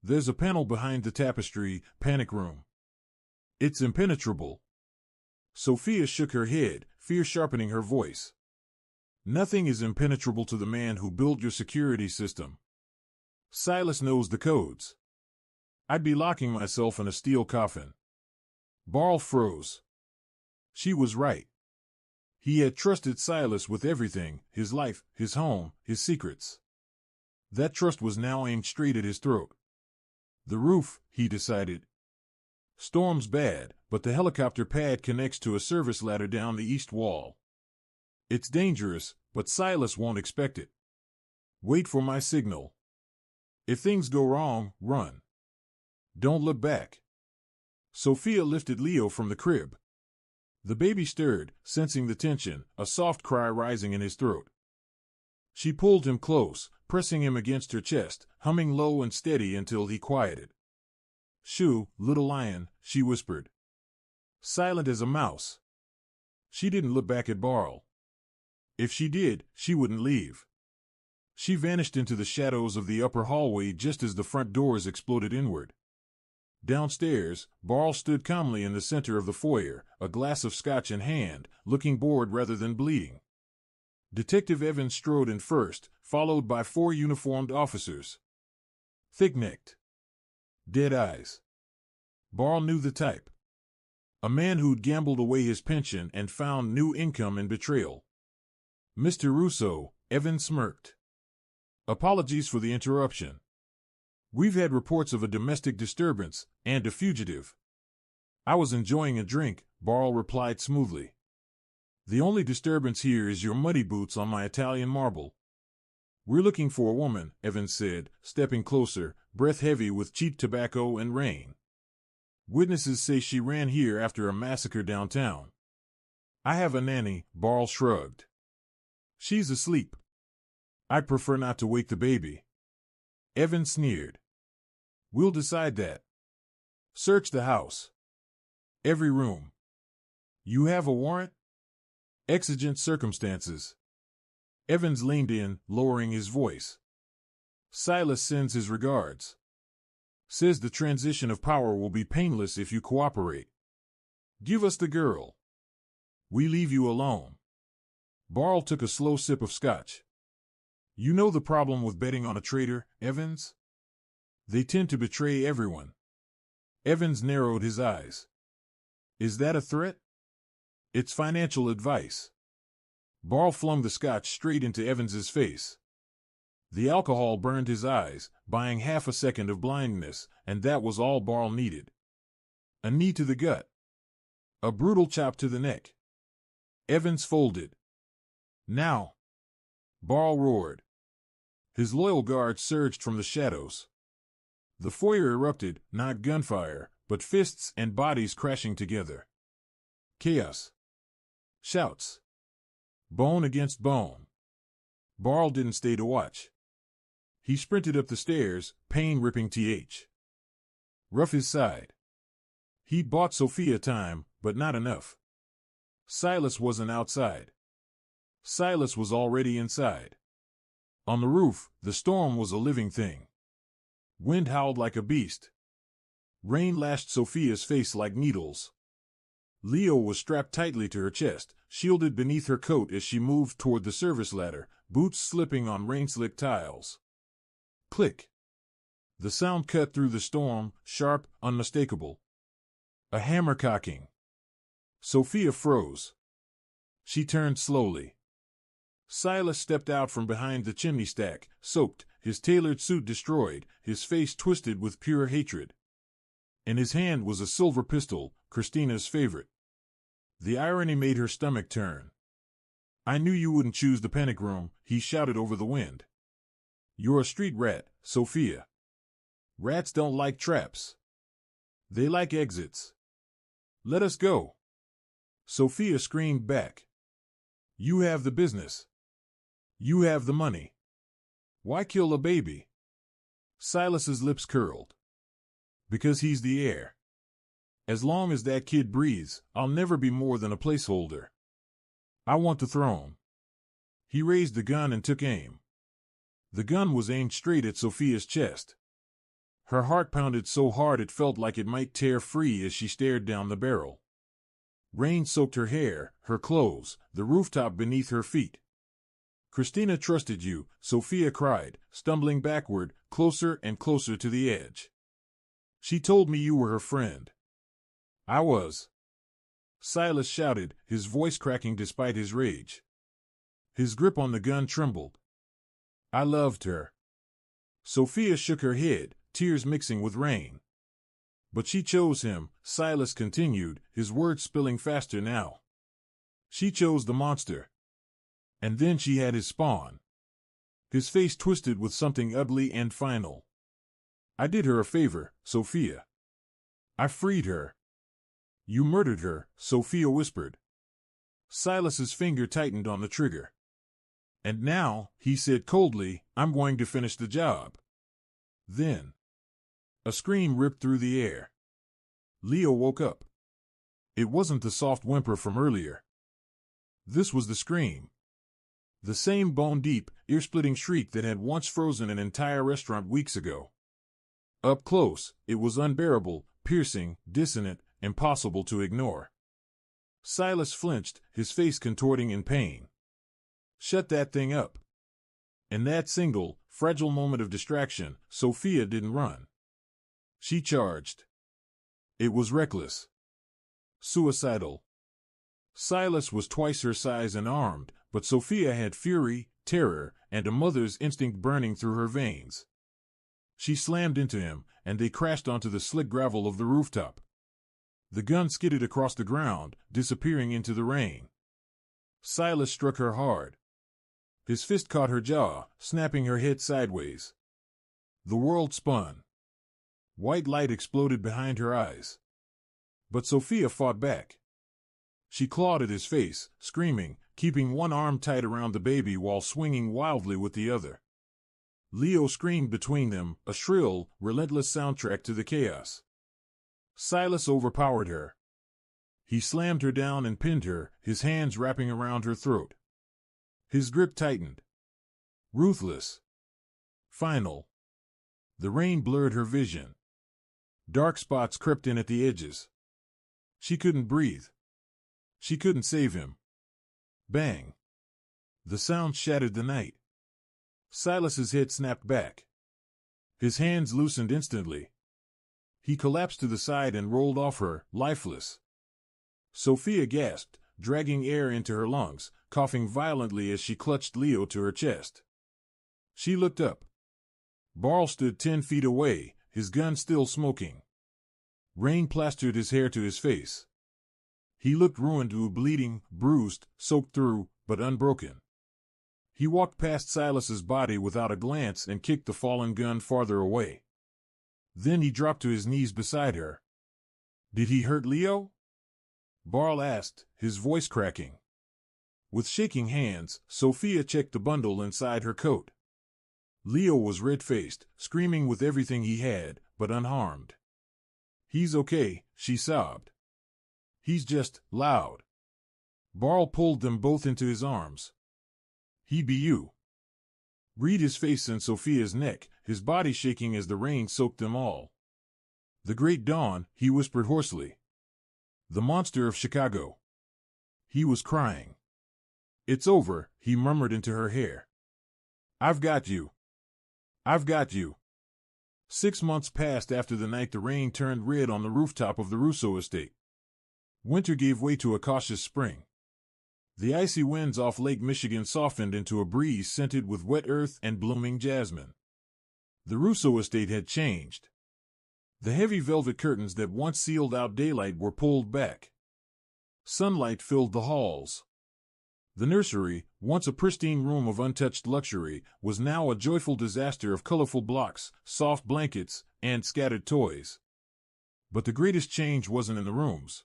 There's a panel behind the tapestry, panic room. It's impenetrable." Sophia shook her head, fear sharpening her voice. "Nothing is impenetrable to the man who built your security system. Silas knows the codes. I'd be locking myself in a steel coffin." Barl froze. She was right. He had trusted Silas with everything, his life, his home, his secrets. That trust was now aimed straight at his throat. The roof, he decided. Storm's bad, but the helicopter pad connects to a service ladder down the east wall. It's dangerous, but Silas won't expect it. Wait for my signal. If things go wrong, run. Don't look back. Sophia lifted Leo from the crib. The baby stirred, sensing the tension, a soft cry rising in his throat. She pulled him close, pressing him against her chest, humming low and steady until he quieted. "Shoo, little lion," she whispered. Silent as a mouse. She didn't look back at Barl. If she did, she wouldn't leave. She vanished into the shadows of the upper hallway just as the front doors exploded inward. Downstairs, Barl stood calmly in the center of the foyer, a glass of scotch in hand, looking bored rather than bleeding. Detective Evans strode in first, followed by 4 uniformed officers. Thick-necked. Dead eyes. Barl knew the type. A man who'd gambled away his pension and found new income in betrayal. "Mr. Russo," Evans smirked. "Apologies for the interruption. We've had reports of a domestic disturbance and a fugitive." "I was enjoying a drink," Barl replied smoothly. "The only disturbance here is your muddy boots on my Italian marble." "We're looking for a woman," Evans said, stepping closer, breath heavy with cheap tobacco and rain. "Witnesses say she ran here after a massacre downtown." "I have a nanny," Barl shrugged. "She's asleep. I'd prefer not to wake the baby." Evans sneered. "We'll decide that. Search the house. Every room. You have a warrant?" "Exigent circumstances." Evans leaned in, lowering his voice. "Silas sends his regards. Says the transition of power will be painless if you cooperate. Give us the girl. We leave you alone." Barl took a slow sip of scotch. "You know the problem with betting on a traitor, Evans? They tend to betray everyone." Evans narrowed his eyes. "Is that a threat?" "It's financial advice." Barl flung the scotch straight into Evans's face. The alcohol burned his eyes, buying half a second of blindness, and that was all Barl needed. A knee to the gut. A brutal chop to the neck. Evans folded. "Now!" Barl roared. His loyal guards surged from the shadows. The foyer erupted, not gunfire, but fists and bodies crashing together. Chaos. Shouts. Bone against bone. Barl didn't stay to watch. He sprinted up the stairs, pain ripping rough his side. He'd bought Sophia time, but not enough. Silas wasn't outside. Silas was already inside. On the roof, the storm was a living thing. Wind howled like a beast. Rain lashed Sophia's face like needles. Leo was strapped tightly to her chest, shielded beneath her coat as she moved toward the service ladder, boots slipping on rain-slicked tiles. Click. The sound cut through the storm, sharp, unmistakable. A hammer cocking. Sophia froze. She turned slowly. Silas stepped out from behind the chimney stack, soaked, his tailored suit destroyed, his face twisted with pure hatred. In his hand was a silver pistol, Christina's favorite. The irony made her stomach turn. "I knew you wouldn't choose the panic room," he shouted over the wind. "You're a street rat, Sophia. Rats don't like traps. They like exits. Let us go. Sophia screamed back. You have the business. You have the money. Why kill a baby? Silas's lips curled. Because he's the heir. As long as that kid breathes, I'll never be more than a placeholder. I want the throne. He raised the gun and took aim. The gun was aimed straight at Sophia's chest. Her heart pounded so hard it felt like it might tear free as she stared down the barrel. Rain soaked her hair, her clothes, the rooftop beneath her feet. Christina trusted you, Sophia cried, stumbling backward, closer and closer to the edge. She told me you were her friend. I was. Silas shouted, his voice cracking despite his rage. His grip on the gun trembled. I loved her. Sophia shook her head, tears mixing with rain. But she chose him, Silas continued, his words spilling faster now. She chose the monster. And then she had his spawn. His face twisted with something ugly and final. I did her a favor, Sophia. I freed her. You murdered her, Sophia whispered. Silas's finger tightened on the trigger. And now, he said coldly, I'm going to finish the job. Then. A scream ripped through the air. Leo woke up. It wasn't the soft whimper from earlier. This was the scream. The same bone-deep, ear-splitting shriek that had once frozen an entire restaurant weeks ago. Up close, it was unbearable, piercing, dissonant, impossible to ignore. Silas flinched, his face contorting in pain. Shut that thing up. In that single, fragile moment of distraction, Sophia didn't run. She charged. It was reckless. Suicidal. Silas was twice her size and armed, but Sophia had fury, terror, and a mother's instinct burning through her veins. She slammed into him, and they crashed onto the slick gravel of the rooftop. The gun skidded across the ground, disappearing into the rain. Silas struck her hard. His fist caught her jaw, snapping her head sideways. The world spun. White light exploded behind her eyes. But Sophia fought back. She clawed at his face, screaming, keeping one arm tight around the baby while swinging wildly with the other. Leo screamed between them, a shrill, relentless soundtrack to the chaos. Silas overpowered her. He slammed her down and pinned her, his hands wrapping around her throat. His grip tightened. Ruthless. Final. The rain blurred her vision. Dark spots crept in at the edges. She couldn't breathe. She couldn't save him. Bang. The sound shattered the night. Silas's head snapped back. His hands loosened instantly. He collapsed to the side and rolled off her, lifeless. Sophia gasped, dragging air into her lungs, coughing violently as she clutched Leo to her chest. She looked up. Barl stood 10 feet away, his gun still smoking. Rain plastered his hair to his face. He looked ruined, bleeding, bruised, soaked through, but unbroken. He walked past Silas's body without a glance and kicked the fallen gun farther away. Then he dropped to his knees beside her. Did he hurt Leo? Barl asked, his voice cracking. With shaking hands, Sophia checked the bundle inside her coat. Leo was red-faced, screaming with everything he had, but unharmed. He's okay, she sobbed. He's just loud. Barl pulled them both into his arms. He be you. Read his face and Sophia's neck, his body shaking as the rain soaked them all. The great dawn, he whispered hoarsely. The monster of Chicago. He was crying. It's over, he murmured into her hair. I've got you. I've got you. 6 months passed after the night the rain turned red on the rooftop of the Russo estate. Winter gave way to a cautious spring. The icy winds off Lake Michigan softened into a breeze scented with wet earth and blooming jasmine. The Russo estate had changed. The heavy velvet curtains that once sealed out daylight were pulled back. Sunlight filled the halls. The nursery, once a pristine room of untouched luxury, was now a joyful disaster of colorful blocks, soft blankets, and scattered toys. But the greatest change wasn't in the rooms.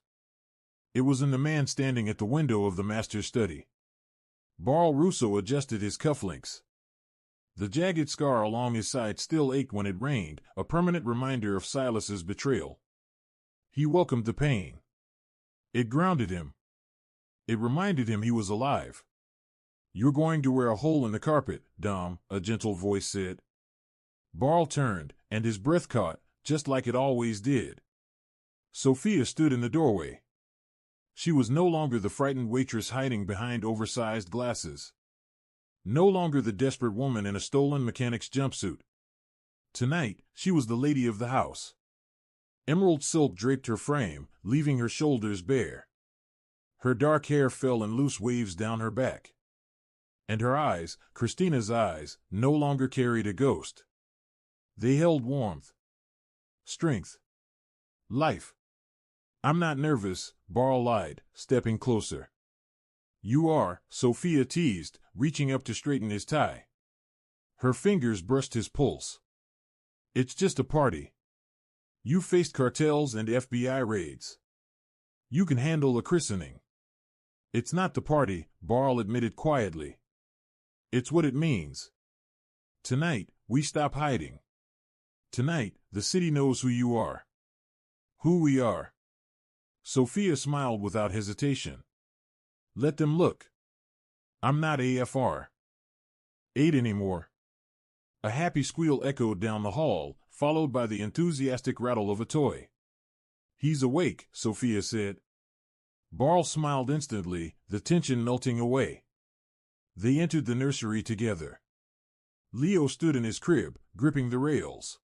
It was in the man standing at the window of the master's study. Barl Russo adjusted his cufflinks. The jagged scar along his side still ached when it rained, a permanent reminder of Silas's betrayal. He welcomed the pain. It grounded him. It reminded him he was alive. "You're going to wear a hole in the carpet, Dom," a gentle voice said. Barl turned, and his breath caught, just like it always did. Sophia stood in the doorway. She was no longer the frightened waitress hiding behind oversized glasses. No longer the desperate woman in a stolen mechanic's jumpsuit. Tonight, she was the lady of the house. Emerald silk draped her frame, leaving her shoulders bare. Her dark hair fell in loose waves down her back. And her eyes, Christina's eyes, no longer carried a ghost. They held warmth, strength, life. "I'm not nervous," Barl lied, stepping closer. "You are," Sophia teased, reaching up to straighten his tie. Her fingers brushed his pulse. "It's just a party. You faced cartels and FBI raids. You can handle a christening." "It's not the party," Barl admitted quietly. "It's what it means. Tonight, we stop hiding. Tonight, the city knows who you are. Who we are." Sophia smiled without hesitation. "Let them look. I'm not AFR 8 anymore." A happy squeal echoed down the hall, followed by the enthusiastic rattle of a toy. "He's awake," Sophia said. Barl smiled instantly, the tension melting away. They entered the nursery together. Leo stood in his crib, gripping the rails.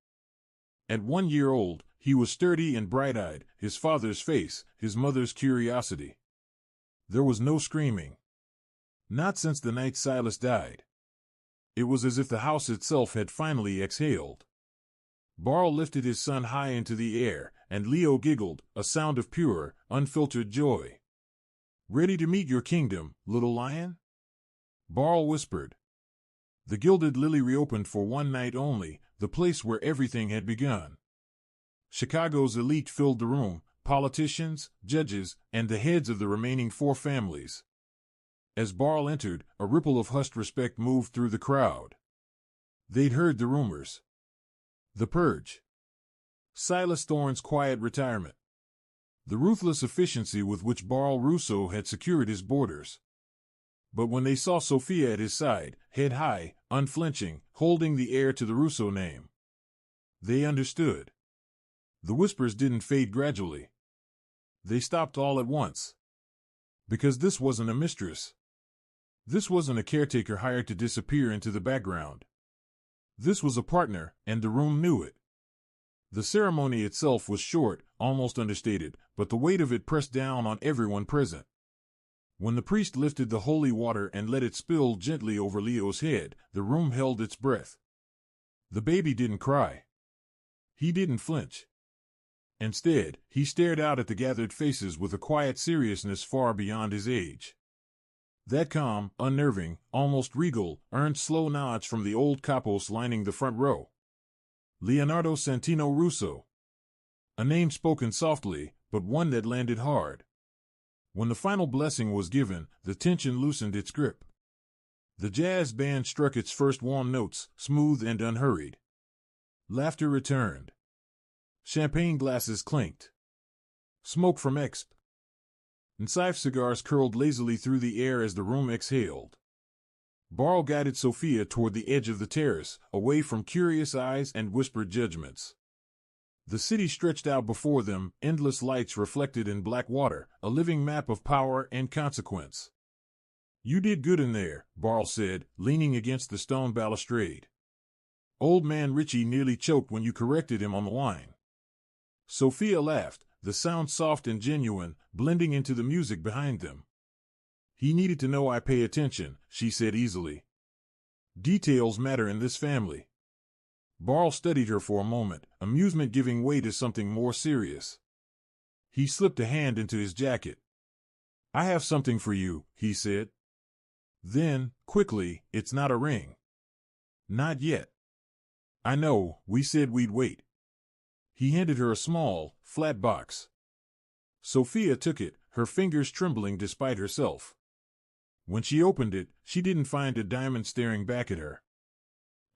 At 1 year old, he was sturdy and bright-eyed, his father's face, his mother's curiosity. There was no screaming. Not since the night Silas died. It was as if the house itself had finally exhaled. Barl lifted his son high into the air, and Leo giggled, a sound of pure, unfiltered joy. "Ready to meet your kingdom, little lion?" Barl whispered. The Gilded Lily reopened for one night only, the place where everything had begun. Chicago's elite filled the room, politicians, judges, and the heads of the remaining 4 families. As Barl entered, a ripple of hushed respect moved through the crowd. They'd heard the rumors. The purge. Silas Thorne's quiet retirement. The ruthless efficiency with which Barl Russo had secured his borders. But when they saw Sophia at his side, head high, unflinching, holding the heir to the Russo name, they understood. The whispers didn't fade gradually. They stopped all at once. Because this wasn't a mistress. This wasn't a caretaker hired to disappear into the background. This was a partner, and the room knew it. The ceremony itself was short, almost understated, but the weight of it pressed down on everyone present. When the priest lifted the holy water and let it spill gently over Leo's head, the room held its breath. The baby didn't cry. He didn't flinch. Instead, he stared out at the gathered faces with a quiet seriousness far beyond his age. That calm, unnerving, almost regal, earned slow nods from the old capos lining the front row. Leonardo Santino Russo. A name spoken softly, but one that landed hard. When the final blessing was given, the tension loosened its grip. The jazz band struck its first warm notes, smooth and unhurried. Laughter returned. Champagne glasses clinked. Smoke from exp. Ensif cigars curled lazily through the air as the room exhaled. Barl guided Sophia toward the edge of the terrace, away from curious eyes and whispered judgments. The city stretched out before them, endless lights reflected in black water, a living map of power and consequence. "You did good in there," Barl said, leaning against the stone balustrade. "Old man Richie nearly choked when you corrected him on the line." Sophia laughed, the sound soft and genuine, blending into the music behind them. "He needed to know I pay attention," she said easily. "Details matter in this family." Barl studied her for a moment, amusement giving way to something more serious. He slipped a hand into his jacket. "I have something for you," he said. Then, quickly, it's not a ring. Not yet. I know, we said we'd wait. He handed her a small, flat box. Sophia took it, her fingers trembling despite herself. When she opened it, she didn't find a diamond staring back at her.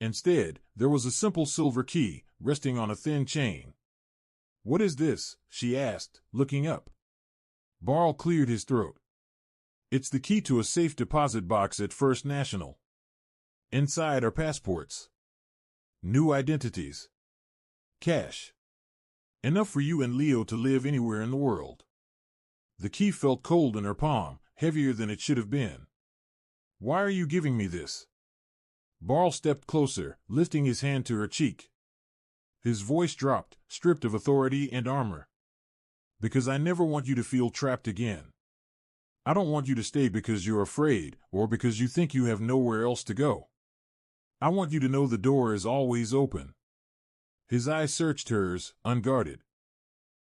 Instead, there was a simple silver key, resting on a thin chain. "What is this?" she asked, looking up. Barl cleared his throat. "It's the key to a safe deposit box at First National. Inside are passports. New identities. Cash. Enough for you and Leo to live anywhere in the world." The key felt cold in her palm, heavier than it should have been. "Why are you giving me this?" Barl stepped closer, lifting his hand to her cheek. His voice dropped, stripped of authority and armor. "Because I never want you to feel trapped again. I don't want you to stay because you're afraid, or because you think you have nowhere else to go. I want you to know the door is always open." His eyes searched hers, unguarded.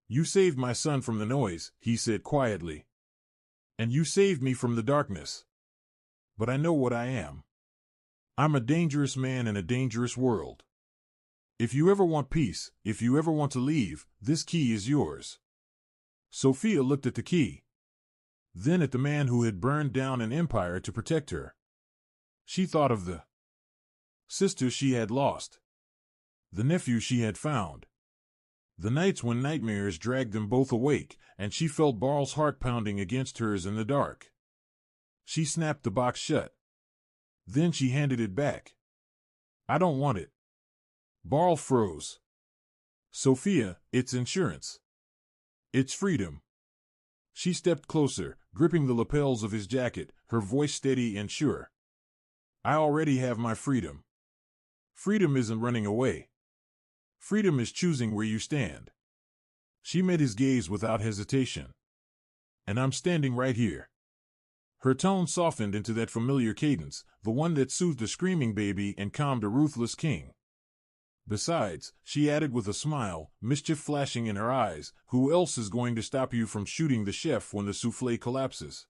"You saved my son from the noise," he said quietly. "And you saved me from the darkness. But I know what I am. I'm a dangerous man in a dangerous world. If you ever want peace, if you ever want to leave, this key is yours." Sophia looked at the key. Then at the man who had burned down an empire to protect her. She thought of the sister she had lost. The nephew she had found. The nights when nightmares dragged them both awake, and she felt Barl's heart pounding against hers in the dark. She snapped the box shut. Then she handed it back. "I don't want it." Barl froze. "Sophia, it's insurance. It's freedom." She stepped closer, gripping the lapels of his jacket, her voice steady and sure. "I already have my freedom. Freedom isn't running away. Freedom is choosing where you stand." She met his gaze without hesitation. "And I'm standing right here." Her tone softened into that familiar cadence, the one that soothed a screaming baby and calmed a ruthless king. Besides, she added with a smile, mischief flashing in her eyes, "Who else is going to stop you from shooting the chef when the souffle collapses?"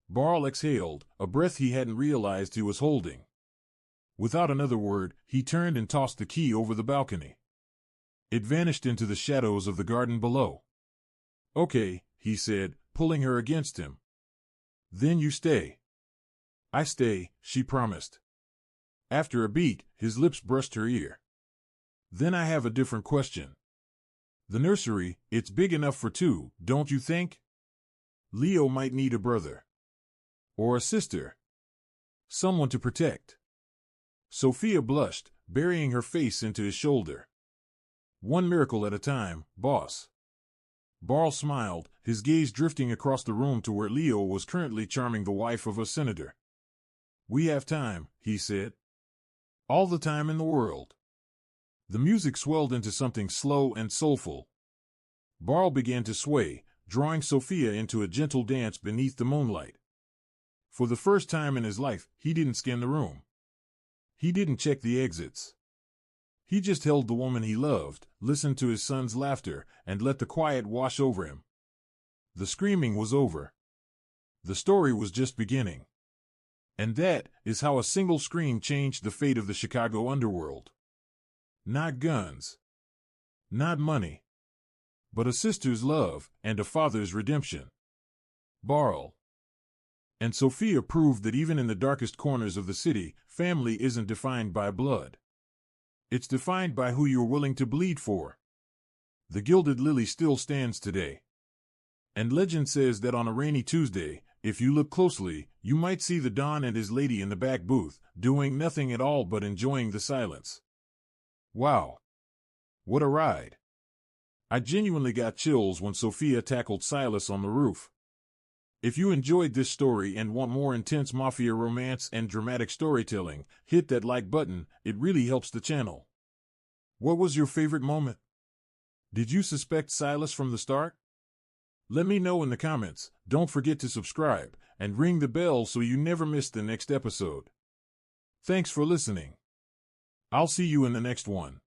Barl exhaled, a breath he hadn't realized he was holding. Without another word, he turned and tossed the key over the balcony. It vanished into the shadows of the garden below. "Okay," he said, pulling her against him. "Then you stay." "I stay," she promised. After a beat, his lips brushed her ear. "Then I have a different question. The nursery, it's big enough for two, don't you think? Leo might need a brother. Or a sister. Someone to protect." Sophia blushed, burying her face into his shoulder. "One miracle at a time, boss." Barl smiled, his gaze drifting across the room to where Leo was currently charming the wife of a senator. "We have time," he said. "All the time in the world." The music swelled into something slow and soulful. Barl began to sway, drawing Sophia into a gentle dance beneath the moonlight. For the first time in his life, he didn't scan the room. He didn't check the exits. He just held the woman he loved, listened to his son's laughter, and let the quiet wash over him. The screaming was over. The story was just beginning. And that is how a single scream changed the fate of the Chicago underworld. Not guns. Not money. But a sister's love and a father's redemption. Barl. And Sophia proved that even in the darkest corners of the city, family isn't defined by blood. It's defined by who you're willing to bleed for. The Gilded Lily still stands today. And legend says that on a rainy Tuesday, if you look closely, you might see the Don and his lady in the back booth, doing nothing at all but enjoying the silence. Wow. What a ride. I genuinely got chills when Sophia tackled Silas on the roof. If you enjoyed this story and want more intense Mafia romance and dramatic storytelling, hit that like button, it really helps the channel. What was your favorite moment? Did you suspect Silas from the start? Let me know in the comments. Don't forget to subscribe and ring the bell so you never miss the next episode. Thanks for listening. I'll see you in the next one.